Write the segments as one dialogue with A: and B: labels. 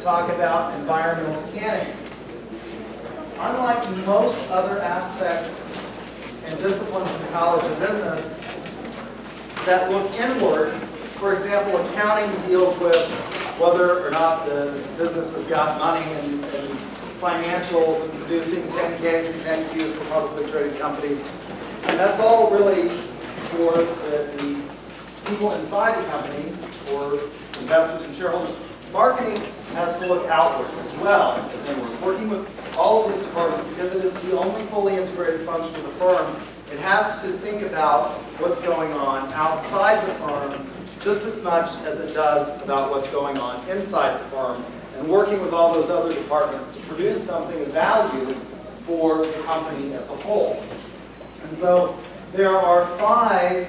A: talk about environmental scanning. Unlike most other aspects and disciplines in the College of Business that look inward, for example, accounting deals with whether or not the business has got money and financials and producing 10Ks and 10Qs for publicly traded companies. And that's all really for the people inside the company, for investors and shareholders. Marketing has to look outward as well as inward, working with all of these departments because it is the only fully integrated function of the firm. It has to think about what's going on outside the firm just as much as it does about what's going on inside the firm, and working with all those other departments to produce something of value for the company as a whole. And so there are 5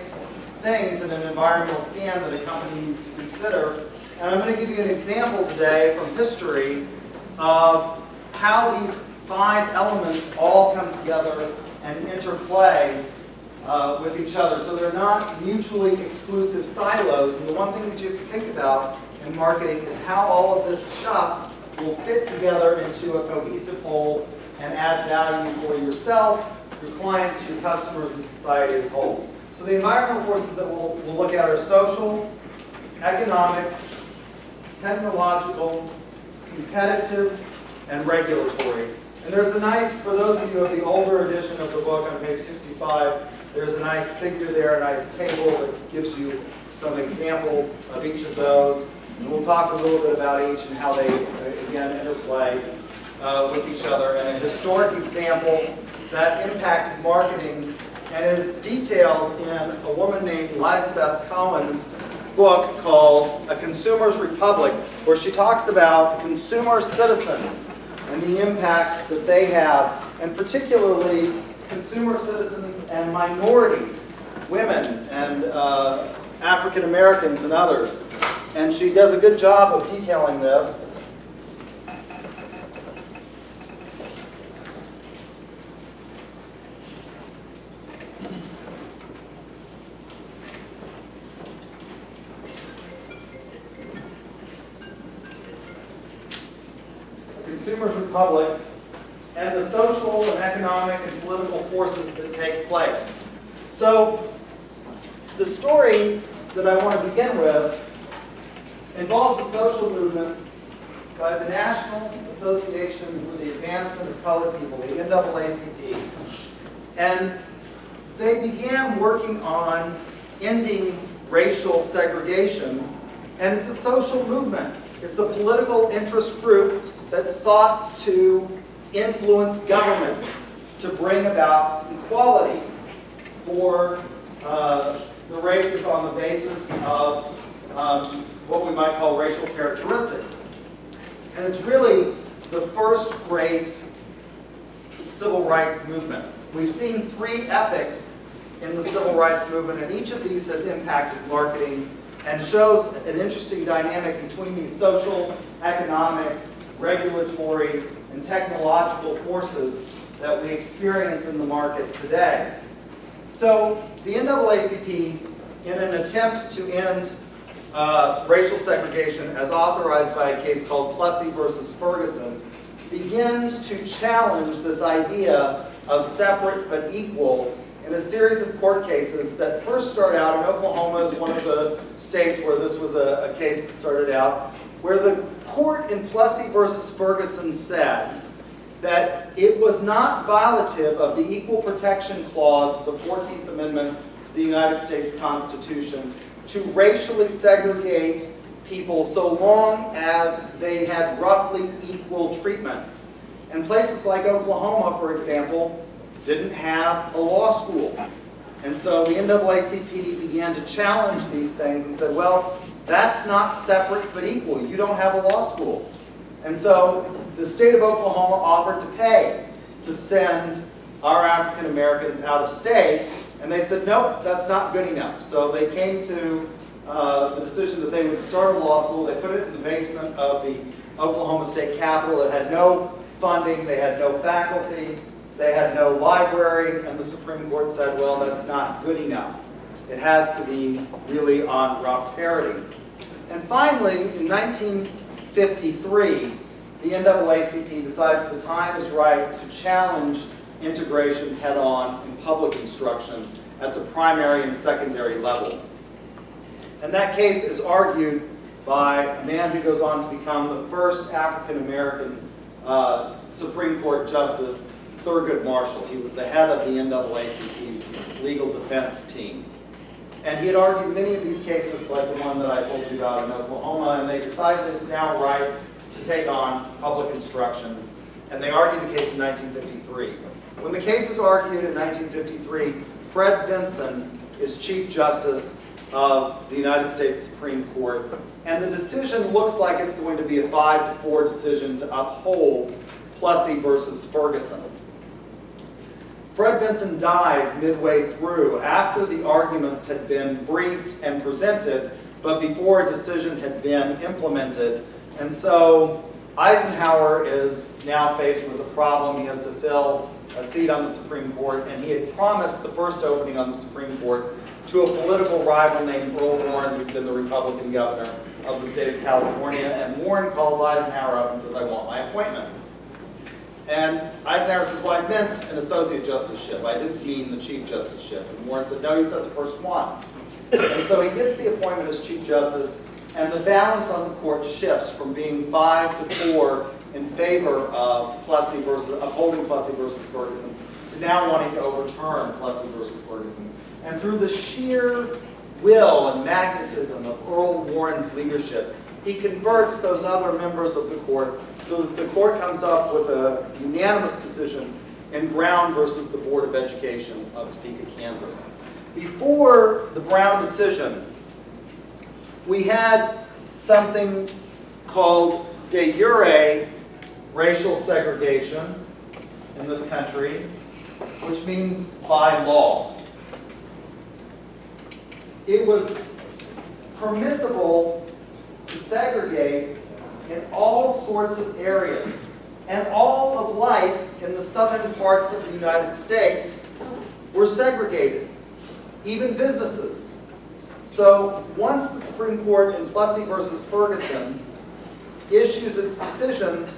A: things in an environmental scan that a company needs to consider. And I'm going to give you an example today from history of how these 5 elements all come together and interplay with each other. So they're not mutually exclusive silos. And the one thing that you have to think about in marketing is how all of this stuff will fit together into a cohesive whole and add value for yourself, your clients, your customers, and society as a whole. So the environmental forces that we'll look at are social, economic, technological, competitive, and regulatory. And there's a nice, for those of you who have the older edition of the book on page 65, there's a nice figure there, a nice table that gives you some examples of each of those. And we'll talk a little bit about each and how they, again, interplay with each other. And a historic example that impacted marketing and is detailed in a woman named Elizabeth Cohen's book called A Consumer's Republic, where she talks about consumer citizens and the impact that they have, and particularly consumer citizens and minorities, women and African Americans and others. And she does a good job of detailing this. Consumer's Republic, and the social and economic and political forces that take place. So, the story that I want to begin with involves a social movement by the National Association for the Advancement of Colored People, the NAACP. And they began working on ending racial segregation, and it's a social movement. It's a political interest group that sought to influence government to bring about equality for the races on the basis of what we might call racial characteristics. And it's really the first great civil rights movement. We've seen 3 epics in the civil rights movement, and each of these has impacted marketing and shows an interesting dynamic between these social, economic, regulatory, and technological forces that we experience in the market today. So the NAACP, in an attempt to end racial segregation as authorized by a case called Plessy versus Ferguson, begins to challenge this idea of separate but equal in a series of court cases that first start out in Oklahoma as one of the states where this was a case that started out, where the court in Plessy versus Ferguson said that it was not violative of the Equal Protection Clause of the 14th Amendment to the United States Constitution to racially segregate people so long as they had roughly equal treatment. And places like Oklahoma, for example, didn't have a law school. And so the NAACP began to challenge these things and said, well, that's not separate but equal. You don't have a law school. And so the state of Oklahoma offered to pay to send our African Americans out of state, and they said, nope, that's not good enough. So they came to the decision that they would start a law school. They put it in the basement of the Oklahoma State Capitol. It had no funding, they had no faculty, they had no library, and the Supreme Court said, well, that's not good enough. It has to be really on rough parity. And finally, in 1953, the NAACP decides the time is right to challenge integration head-on in public instruction at the primary and secondary level. And that case is argued by a man who goes on to become the first African-American Supreme Court Justice, Thurgood Marshall. He was the head of the NAACP's legal defense team. And he had argued many of these cases, like the one that I told you about in Oklahoma, and they decided it's now right to take on public instruction. And they argued the case in 1953. When the case is argued in 1953, Fred Vinson is Chief Justice of the United States Supreme Court, and the decision looks like it's going to be a 5-4 decision to uphold Plessy versus Ferguson. Fred Vinson dies midway through, after the arguments had been briefed and presented, but before a decision had been implemented. And so Eisenhower is now faced with a problem. He has to fill a seat on the Supreme Court, and he had promised the first opening on the Supreme Court to a political rival named Earl Warren, who'd been the Republican governor of the state of California. And Warren calls Eisenhower up and says, "I want my appointment." And Eisenhower says, "Well, I meant an associate justiceship. I didn't mean the chief justiceship." And Warren said, "No, you said the first one." And so he gets the appointment as Chief Justice, and the balance on the court shifts from being 5-4 in favor of upholding Plessy versus Ferguson to now wanting to overturn Plessy versus Ferguson. And through the sheer will and magnetism of Earl Warren's leadership, he converts those other members of the court so that the court comes up with a unanimous decision in Brown versus the Board of Education of Topeka, Kansas. Before the Brown decision, we had something called de jure racial segregation in this country, which means by law. It was permissible to segregate in all sorts of areas, and all of life in the southern parts of the United States were segregated, even businesses. So once the Supreme Court in Plessy versus Ferguson issues its decision,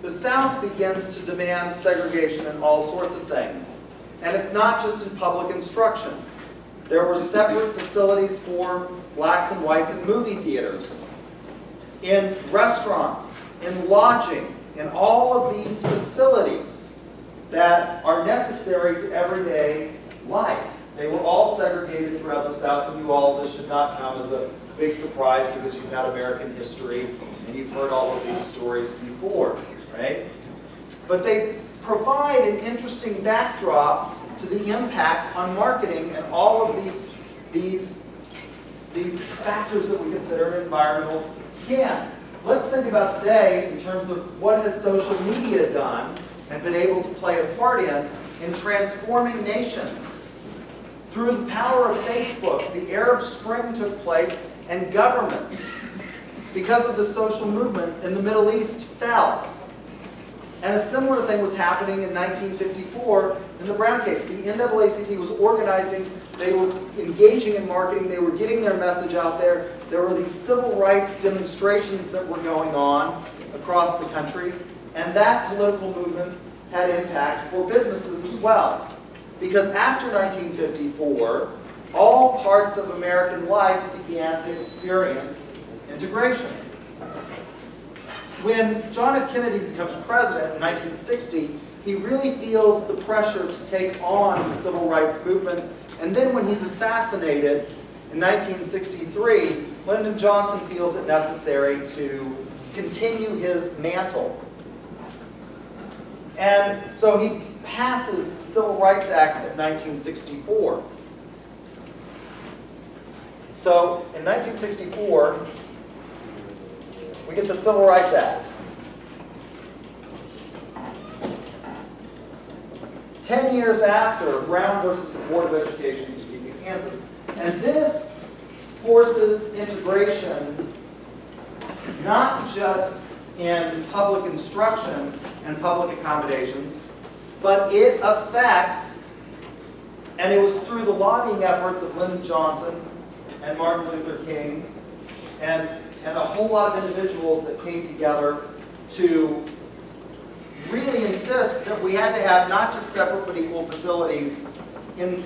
A: the South begins to demand segregation in all sorts of things. And it's not just in public instruction. There were separate facilities for blacks and whites in movie theaters, in restaurants, in lodging, in all of these facilities that are necessary to everyday life. They were all segregated throughout the South, and you all, this should not come as a big surprise because you've had American history and you've heard all of these stories before, right? But they provide an interesting backdrop to the impact on marketing and all of these factors that we consider an environmental scam. Let's think about today in terms of what has social media done and been able to play a part in transforming nations. Through the power of Facebook, the Arab Spring took place, and governments, because of the social movement in the Middle East, fell. And a similar thing was happening in 1954 in the Brown case. The NAACP was organizing, they were engaging in marketing, they were getting their message out there. There were these civil rights demonstrations that were going on across the country, and that political movement had impact for businesses as well. Because after 1954, all parts of American life began to experience integration. When John F. Kennedy becomes president in 1960, he really feels the pressure to take on the civil rights movement. And then when he's assassinated in 1963, Lyndon Johnson feels it necessary to continue his mantle. And so he passes the Civil Rights Act of 1964. So in 1964, we get the Civil Rights Act. 10 years after Brown versus the Board of Education of Topeka, Kansas. And this forces integration not just in public instruction and public accommodations, but it affects, and it was through the lobbying efforts of Lyndon Johnson and Martin Luther King and and a whole lot of individuals that came together to really insist that we had to have not just separate but equal facilities in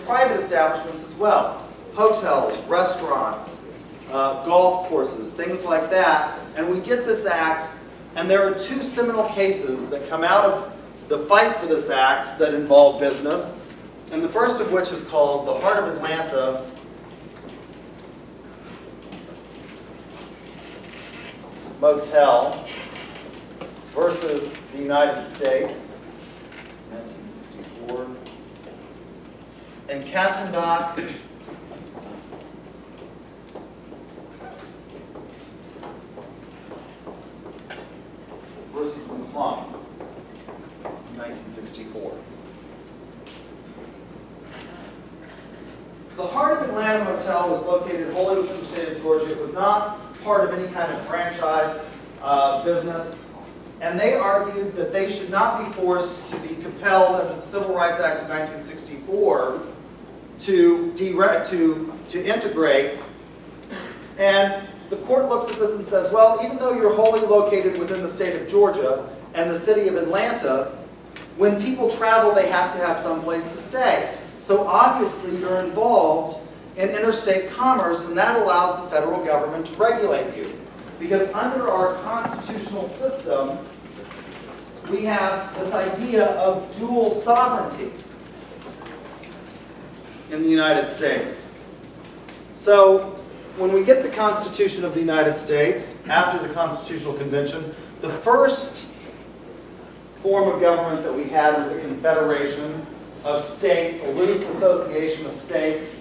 A: private establishments as well. Hotels, restaurants, golf courses, things like that. And we get this act, and there are two seminal cases that come out of the fight for this act that involve business. And the first of which is called the Heart of Atlanta Motel versus the United States, 1964. And Katzenbach versus McClung, 1964. The Heart of Atlanta Motel was located wholly within the state of Georgia. It was not part of any kind of franchise business. And they argued that they should not be forced to be compelled under the Civil Rights Act of 1964 to integrate. And the court looks at this and says, well, even though you're wholly located within the state of Georgia and the city of Atlanta, when people travel, they have to have some place to stay. So obviously you're involved in interstate commerce, and that allows the federal government to regulate you. Because under our constitutional system, we have this idea of dual sovereignty in the United States. So when we get the Constitution of the United States, after the Constitutional Convention, the first form of government that we had was a confederation of states, a loose association of states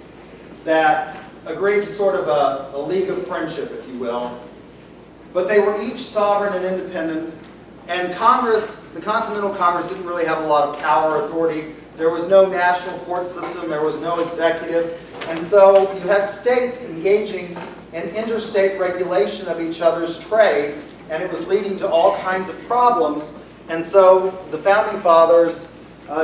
A: that agreed to sort of a league of friendship, if you will. But they were each sovereign and independent, and Congress, the Continental Congress, didn't really have a lot of power or authority. There was no national court system, there was no executive, and so you had states engaging in interstate regulation of each other's trade, and it was leading to all kinds of problems. And so the Founding Fathers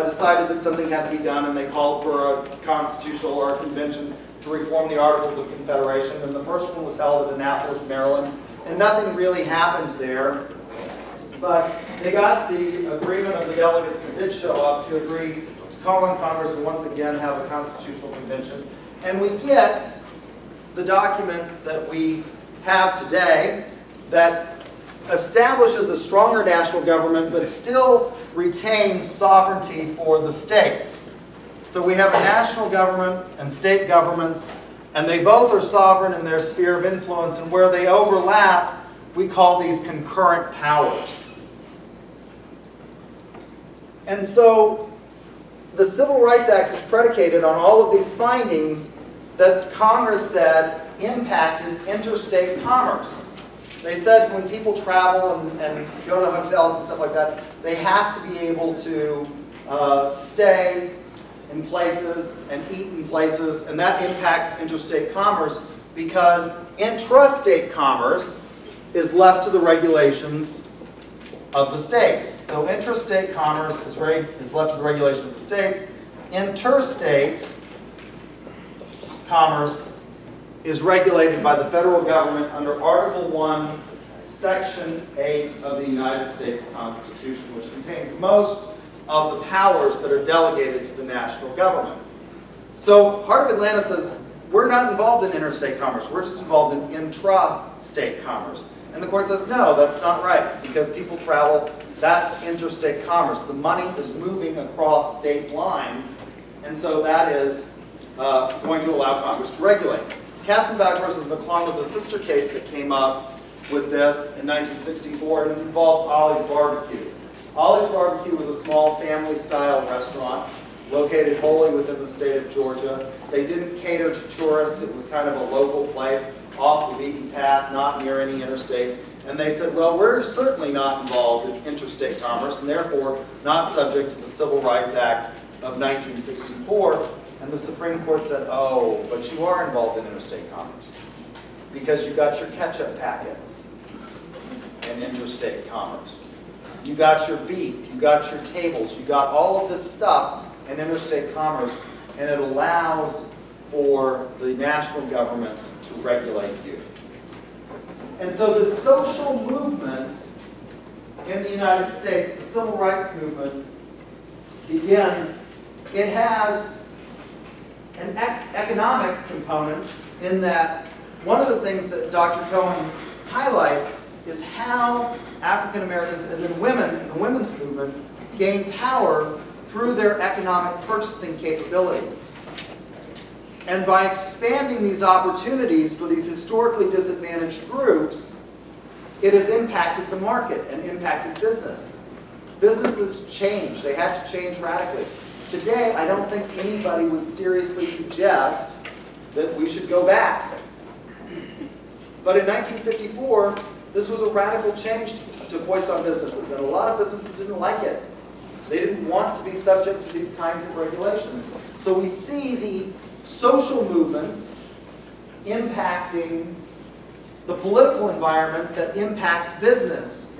A: decided that something had to be done, and they called for a constitutional or a convention to reform the Articles of Confederation. And the first one was held at Annapolis, Maryland, and nothing really happened there. But they got the agreement of the delegates that did show up to agree to call on Congress to once again have a constitutional convention. And we get the document that we have today that establishes a stronger national government but still retains sovereignty for the states. So we have a national government and state governments, and they both are sovereign in their sphere of influence, and where they overlap, we call these concurrent powers. And so the Civil Rights Act is predicated on all of these findings that Congress said impacted interstate commerce. They said when people travel and go to hotels and stuff like that, they have to be able to stay in places and eat in places, and that impacts interstate commerce because intrastate commerce is left to the regulations of the states. So intrastate commerce is left to the regulation of the states. Interstate commerce is regulated by the federal government under Article 1, Section 8 of the United States Constitution, which contains most of the powers that are delegated to the national government. So Heart of Atlanta says, we're not involved in interstate commerce, we're just involved in intrastate commerce. And the court says, no, that's not right, because people travel, that's interstate commerce. The money is moving across state lines, and so that is going to allow Congress to regulate. Katzenbach versus McClung was a sister case that came up with this in 1964, and it involved Ollie's Barbecue. Ollie's Barbecue was a small family-style restaurant located wholly within the state of Georgia. They didn't cater to tourists. It was kind of a local place, off the beaten path, not near any interstate. And they said, well, we're certainly not involved in interstate commerce, and therefore not subject to the Civil Rights Act of 1964. And the Supreme Court said, oh, but you are involved in interstate commerce because you got your ketchup packets in interstate commerce. You got your beef, you got your tables, you got all of this stuff in interstate commerce, and it allows for the national government to regulate you. And so the social movement in the United States, the civil rights movement, begins. It has an economic component in that one of the things that Dr. Cohen highlights is how African Americans and then women in the women's movement gain power through their economic purchasing capabilities. And by expanding these opportunities for these historically disadvantaged groups, it has impacted the market and impacted business. Businesses change. They have to change radically. Today, I don't think anybody would seriously suggest that we should go back. But in 1954, this was a radical change to foist on businesses, and a lot of businesses didn't like it. They didn't want to be subject to these kinds of regulations. So we see the social movements impacting the political environment that impacts business,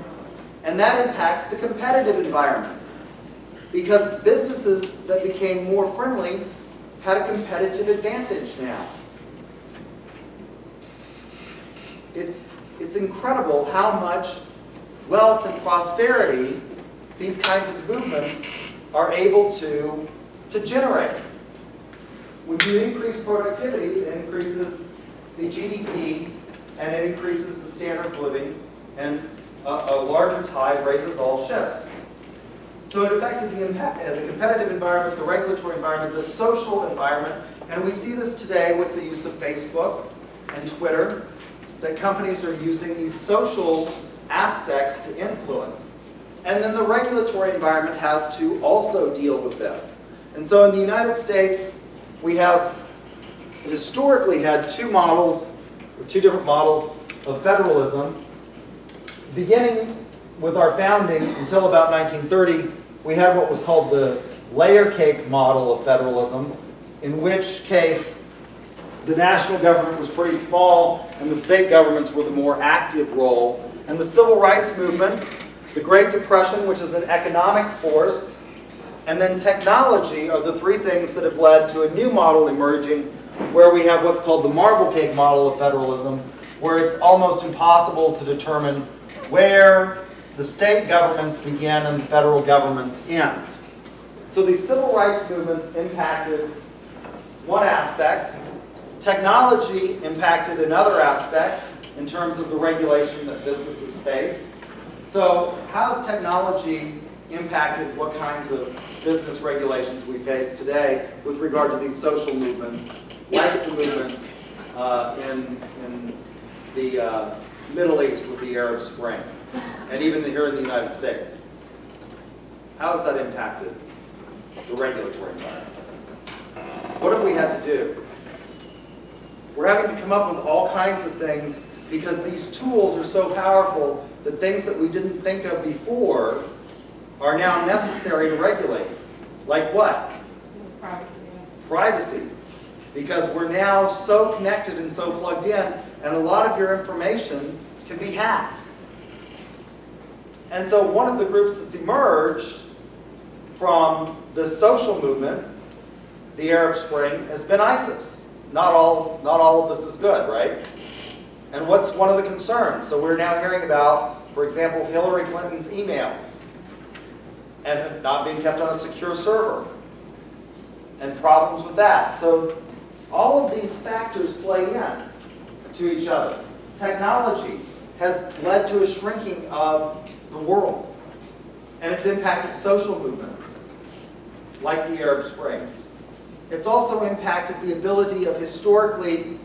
A: and that impacts the competitive environment. Because businesses that became more friendly had a competitive advantage now. It's incredible how much wealth and prosperity these kinds of movements are able to generate. When you increase productivity, it increases the GDP and it increases the standard of living, and a larger tide raises all ships. So it affected the competitive environment, the regulatory environment, the social environment, and we see this today with the use of Facebook and Twitter, that companies are using these social aspects to influence. And then the regulatory environment has to also deal with this. And so in the United States, we have historically had two different models of federalism. Beginning with our founding until about 1930, we had what was called the layer cake model of federalism, in which case the national government was pretty small and the state governments were the more active role. And the civil rights movement, the Great Depression, which is an economic force, and then technology are the three things that have led to a new model emerging where we have what's called the marble cake model of federalism, where it's almost impossible to determine where the state governments begin and the federal governments end. So these civil rights movements impacted one aspect. Technology impacted another aspect in terms of the regulation that businesses face. So how's technology impacted what kinds of business regulations we face today with regard to these social movements, like the movement in the Middle East with the Arab Spring, and even here in the United States? How has that impacted the regulatory environment? What have we had to do? We're having to come up with all kinds of things because these tools are so powerful that things that we didn't think of before are now necessary to regulate. Like what?
B: Privacy.
A: Privacy. Because we're now so connected and so plugged in, and a lot of your information can be hacked. And so one of the groups that's emerged from the social movement, the Arab Spring, has been ISIS. Not all of this is good, right? And what's one of the concerns? So we're now hearing about, for example, Hillary Clinton's emails and not being kept on a secure server and problems with that. So all of these factors play in to each other. Technology has led to a shrinking of the world, and it's impacted social movements like the Arab Spring. It's also impacted the ability of historically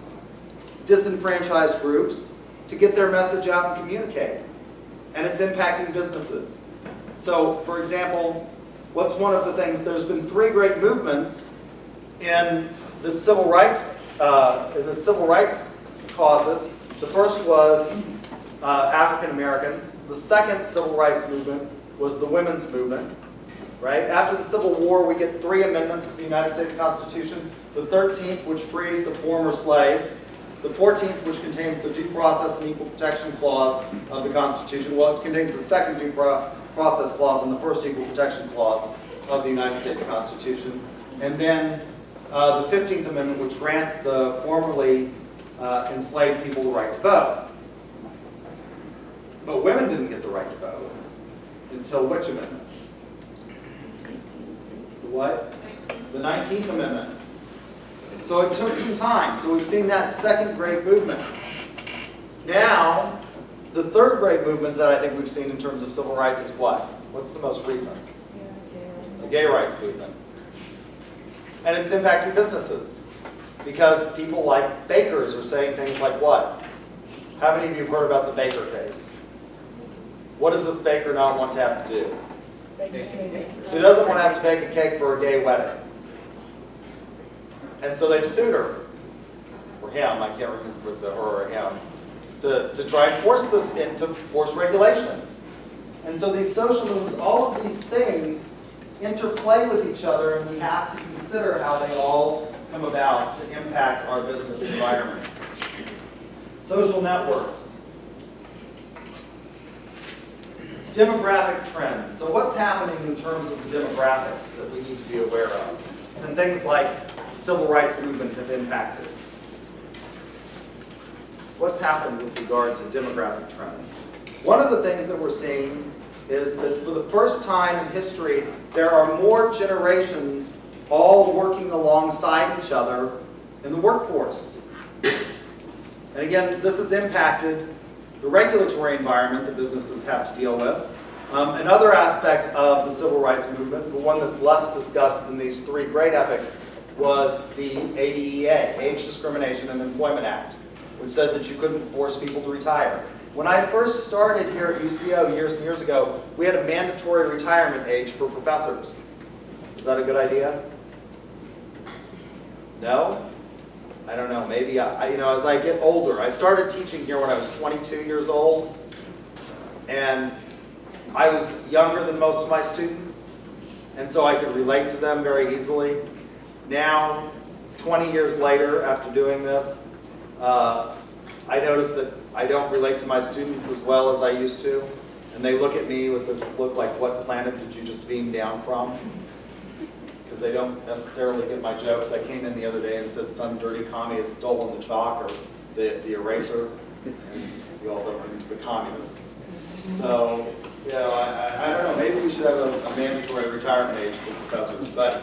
A: disenfranchised groups to get their message out and communicate. And it's impacting businesses. So, for example, what's one of the things? There's been three great movements in the civil rights causes. The first was African Americans. The second civil rights movement was the women's movement. Right? After the Civil War, we get 3 amendments to the United States Constitution. The 13th, which frees the former slaves. The 14th, which contains the Due Process and Equal Protection Clause of the Constitution. Well, it contains the second Due Process Clause and the first Equal Protection Clause of the United States Constitution. And then the 15th Amendment, which grants the formerly enslaved people the right to vote. But women didn't get the right to vote until which amendment? The what? The 19th Amendment. So it took some time. So we've seen that second great movement. Now, the third great movement that I think we've seen in terms of civil rights is what? What's the most recent? The gay rights movement. And it's impacting businesses. Because people like bakers are saying things like what? How many of you have heard about the baker case? What does this baker not want to have to do? She doesn't want to have to bake a cake for a gay wedding. And so they've sued her, or him, I can't remember if it's a her or him, to try and force this into force regulation. And so these social movements, all of these things interplay with each other, and we have to consider how they all come about to impact our business environment. Social networks. Demographic trends. So what's happening in terms of the demographics that we need to be aware of? And things like the civil rights movement have impacted. What's happened with regard to demographic trends? One of the things that we're seeing is that for the first time in history, there are more generations all working alongside each other in the workforce. And again, this has impacted the regulatory environment that businesses have to deal with. Another aspect of the civil rights movement, the one that's less discussed in these three great epics, was the ADEA, Age Discrimination and Employment Act, which said that you couldn't force people to retire. When I first started here at UCO years and years ago, we had a mandatory retirement age for professors. Is that a good idea? No? I don't know. Maybe as I get older, I started teaching here when I was 22 years old, and I was younger than most of my students, and so I could relate to them very easily. Now, 20 years later, after doing this, I notice that I don't relate to my students as well as I used to, and they look at me with this look like, what planet did you just beam down from? Because they don't necessarily get my jokes. I came in the other day and said some dirty commie has stolen the chalk or the eraser, and we all don't remember the communists. So, I don't know, maybe we should have a mandatory retirement age for professors, but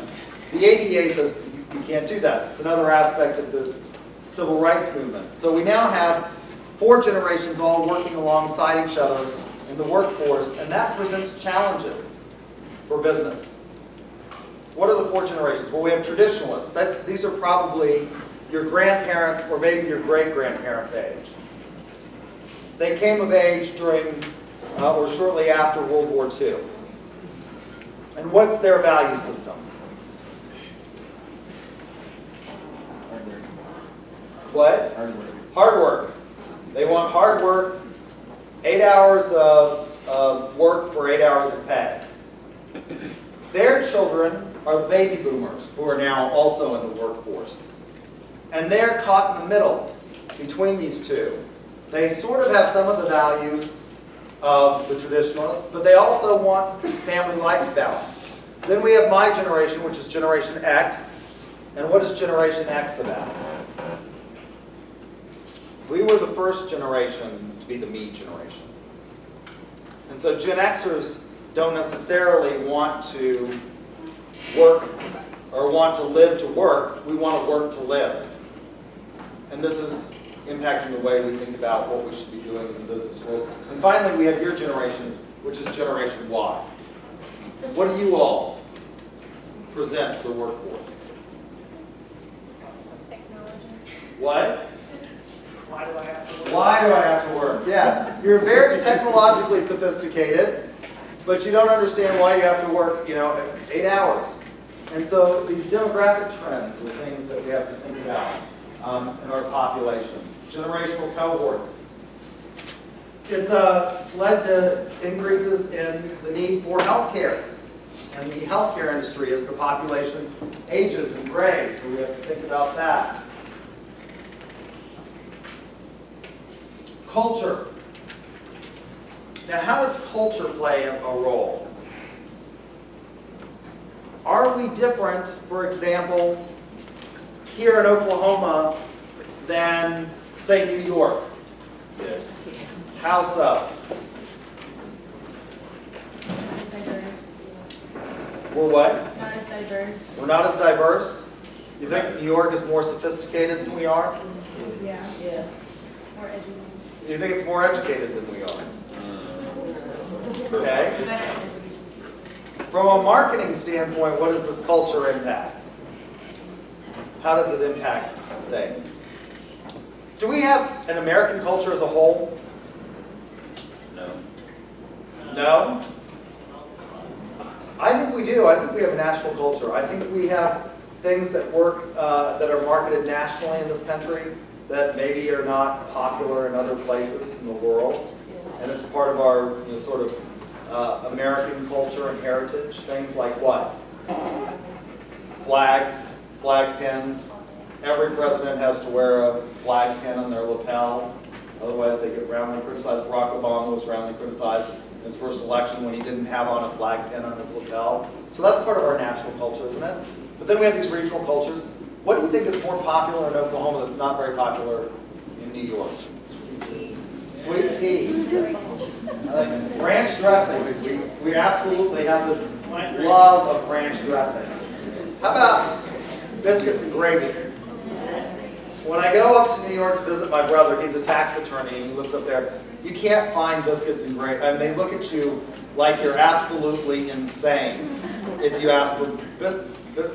A: the ADA says you can't do that. It's another aspect of this civil rights movement. So we now have 4 generations all working alongside each other in the workforce, and that presents challenges for business. What are the 4 generations? Well, we have traditionalists. These are probably your grandparents or maybe your great-grandparents' age. They came of age during or shortly after World War II. And what's their value system? What?
B: Hard work.
A: Hard work. They want hard work, 8 hours of work for 8 hours of pay. Their children are the baby boomers, who are now also in the workforce. And they're caught in the middle between these two. They sort of have some of the values of the traditionalists, but they also want family life balance. Then we have my generation, which is Generation X. And what is Generation X about? We were the first generation to be the me generation. And so Gen Xers don't necessarily want to work or want to live to work. We want to work to live. And this is impacting the way we think about what we should be doing in the business world. And finally, we have your generation, which is Generation Y. What do you all present to the workforce?
C: Technology.
A: What?
C: Why do I have to work?
A: Why do I have to work? Yeah, you're very technologically sophisticated, but you don't understand why you have to work, 8 hours. And so these demographic trends are things that we have to think about in our population. Generational cohorts. It's led to increases in the need for healthcare. And the healthcare industry as the population ages and grays, so we have to think about that. Culture. Now, how does culture play a role? Are we different, for example, here in Oklahoma than, say, New York?
B: Yes.
A: How so? We're what?
B: Not as diverse.
A: We're not as diverse? You think New York is more sophisticated than we are?
B: Yeah.
D: Yeah.
B: More educated.
A: You think it's more educated than we are? Okay.
B: Better.
A: From a marketing standpoint, what does this culture impact? How does it impact things? Do we have an American culture as a whole?
E: No.
A: No? I think we do. I think we have a national culture. I think we have things that work, that are marketed nationally in this country that maybe are not popular in other places in the world. And it's part of our sort of American culture and heritage. Things like what? Flags, flag pins. Every president has to wear a flag pin on their lapel. Otherwise, they get roundly criticized. Barack Obama was roundly criticized in his first election when he didn't have on a flag pin on his lapel. So that's part of our national culture, isn't it? But then we have these regional cultures. What do you think is more popular in Oklahoma that's not very popular in New York? Sweet tea. Ranch dressing. We absolutely have this love of ranch dressing. How about biscuits and gravy? When I go up to New York to visit my brother, he's a tax attorney and he lives up there, you can't find biscuits and gravy. I mean, they look at you like you're absolutely insane if you ask them,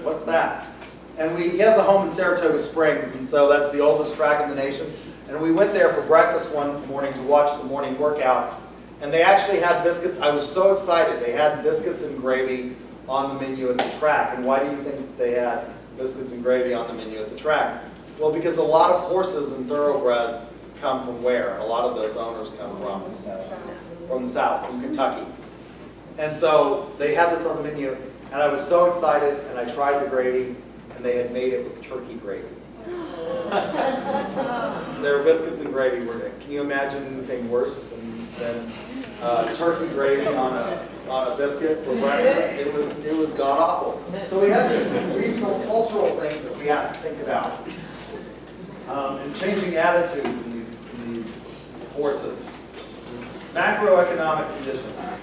A: what's that? And he has a home in Saratoga Springs, and so that's the oldest track in the nation. And we went there for breakfast one morning to watch the morning workouts, and they actually had biscuits. I was so excited. They had biscuits and gravy on the menu at the track. And why do you think they had biscuits and gravy on the menu at the track? Well, because a lot of horses and thoroughbreds come from where? A lot of those owners come from the South, from Kentucky. And so they had this on the menu, and I was so excited, and I tried the gravy, and they had made it with turkey gravy. Their biscuits and gravy were, can you imagine anything worse than turkey gravy on a biscuit for breakfast? It was god-awful. So we have these regional cultural things that we have to think about. And changing attitudes in these forces. Macroeconomic conditions.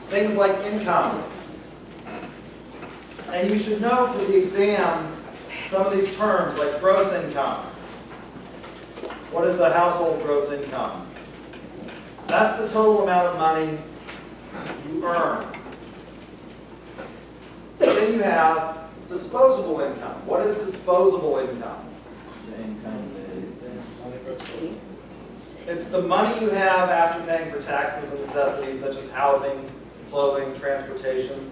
A: Things like income. And you should know for the exam some of these terms like gross income. What is the household gross income? That's the total amount of money you earn. Then you have disposable income. What is disposable income? It's the money you have after paying for taxes and necessities such as housing, clothing, transportation.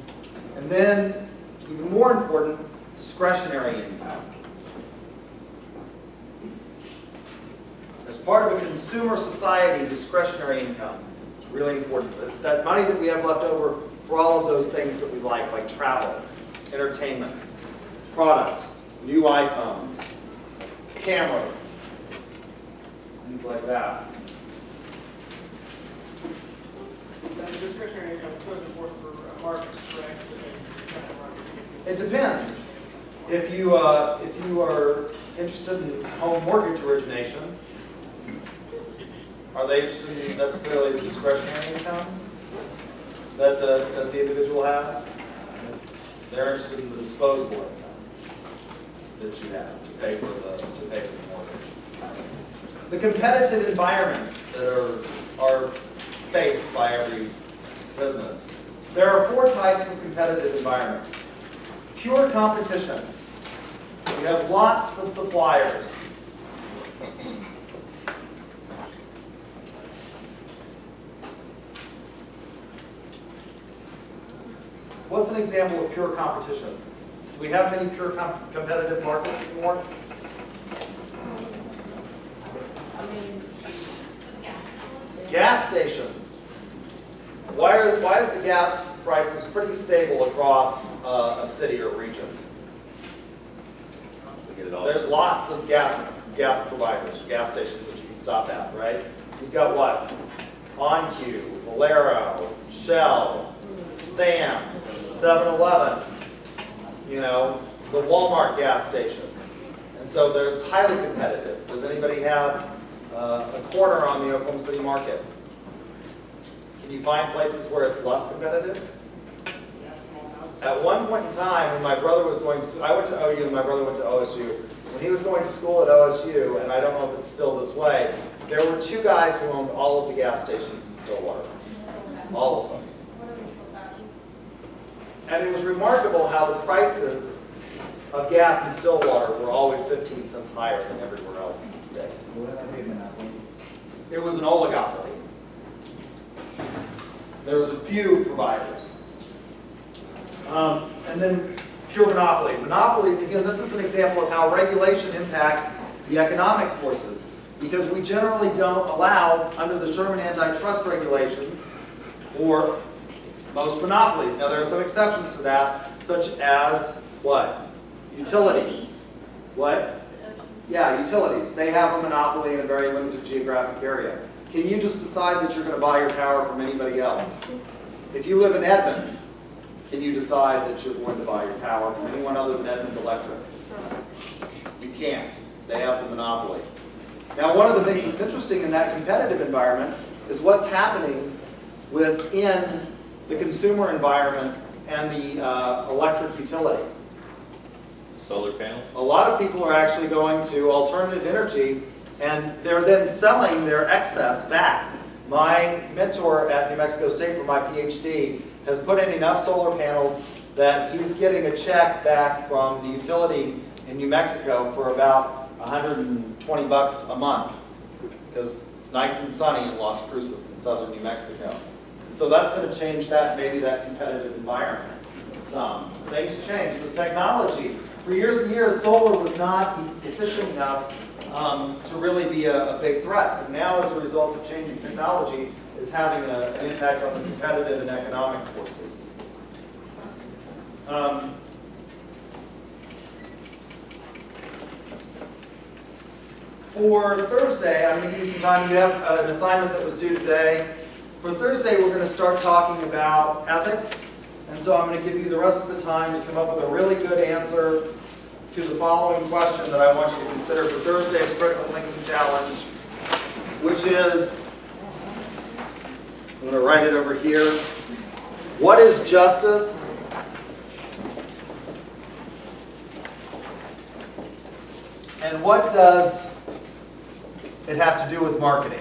A: And then, even more important, discretionary income. As part of a consumer society, discretionary income is really important. That money that we have left over for all of those things that we like travel, entertainment, products, new iPhones, cameras, things like that.
C: And discretionary income is most important for markets, correct?
A: It depends. If you are interested in home mortgage origination, are they interested in necessarily the discretionary income that the individual has? They're interested in the disposable income that you have to pay for the mortgage. The competitive environment that are faced by every business. There are 4 types of competitive environments. Pure competition. You have lots of suppliers. What's an example of pure competition? Do we have many pure competitive markets anymore? Gas stations. Why is the gas prices pretty stable across a city or region? There's lots of gas providers, gas stations that you can stop at, right? You've got what? OnQ, Valero, Shell, Sam's, 7-Eleven, the Walmart gas station. And so it's highly competitive. Does anybody have a corner on the Oklahoma City market? Can you find places where it's less competitive? at one point in time, when my brother was going to, I went to OU and my brother went to OSU. When he was going to school at OSU, and I don't know if it's still this way, there were two guys who owned all of the gas stations in Stillwater. All of them. And it was remarkable how the prices of gas in Stillwater were always 15 cents higher than everywhere else in the state. It was an oligopoly. There was a few providers. And then pure monopoly. Monopolies, again, this is an example of how regulation impacts the economic forces, because we generally don't allow, under the Sherman antitrust regulations, for most monopolies. Now, there are some exceptions to that, such as what? Utilities. What? Yeah, utilities. They have a monopoly in a very limited geographic area. Can you just decide that you're going to buy your power from anybody else? If you live in Edmond, can you decide that you're going to buy your power from anyone other than Edmond Electric? You can't. They have the monopoly. Now, one of the things that's interesting in that competitive environment is what's happening within the consumer environment and the electric utility.
E: Solar panels?
A: A lot of people are actually going to alternative energy, and they're then selling their excess back. My mentor at New Mexico State for my PhD has put in enough solar panels that he's getting a check back from the utility in New Mexico for about 120 bucks a month, because it's nice and sunny in Las Cruces in southern New Mexico. And so that's going to change that, maybe that competitive environment some. Things change. This technology, for years and years, solar was not efficient enough to really be a big threat. But now, as a result of changing technology, it's having an impact on the competitive and economic forces. For Thursday, I'm going to give you some time. You have an assignment that was due today. For Thursday, we're going to start talking about ethics. And so I'm going to give you the rest of the time to come up with a really good answer to the following question that I want you to consider for Thursday's critical thinking challenge, which is, I'm going to write it over here. What is justice? And what does it have to do with marketing?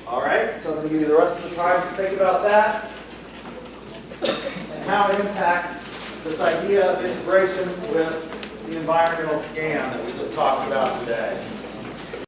A: All right, so I'm going to give you the rest of the time to think about that and how it impacts this idea of integration with the environmental scan that we just talked about today.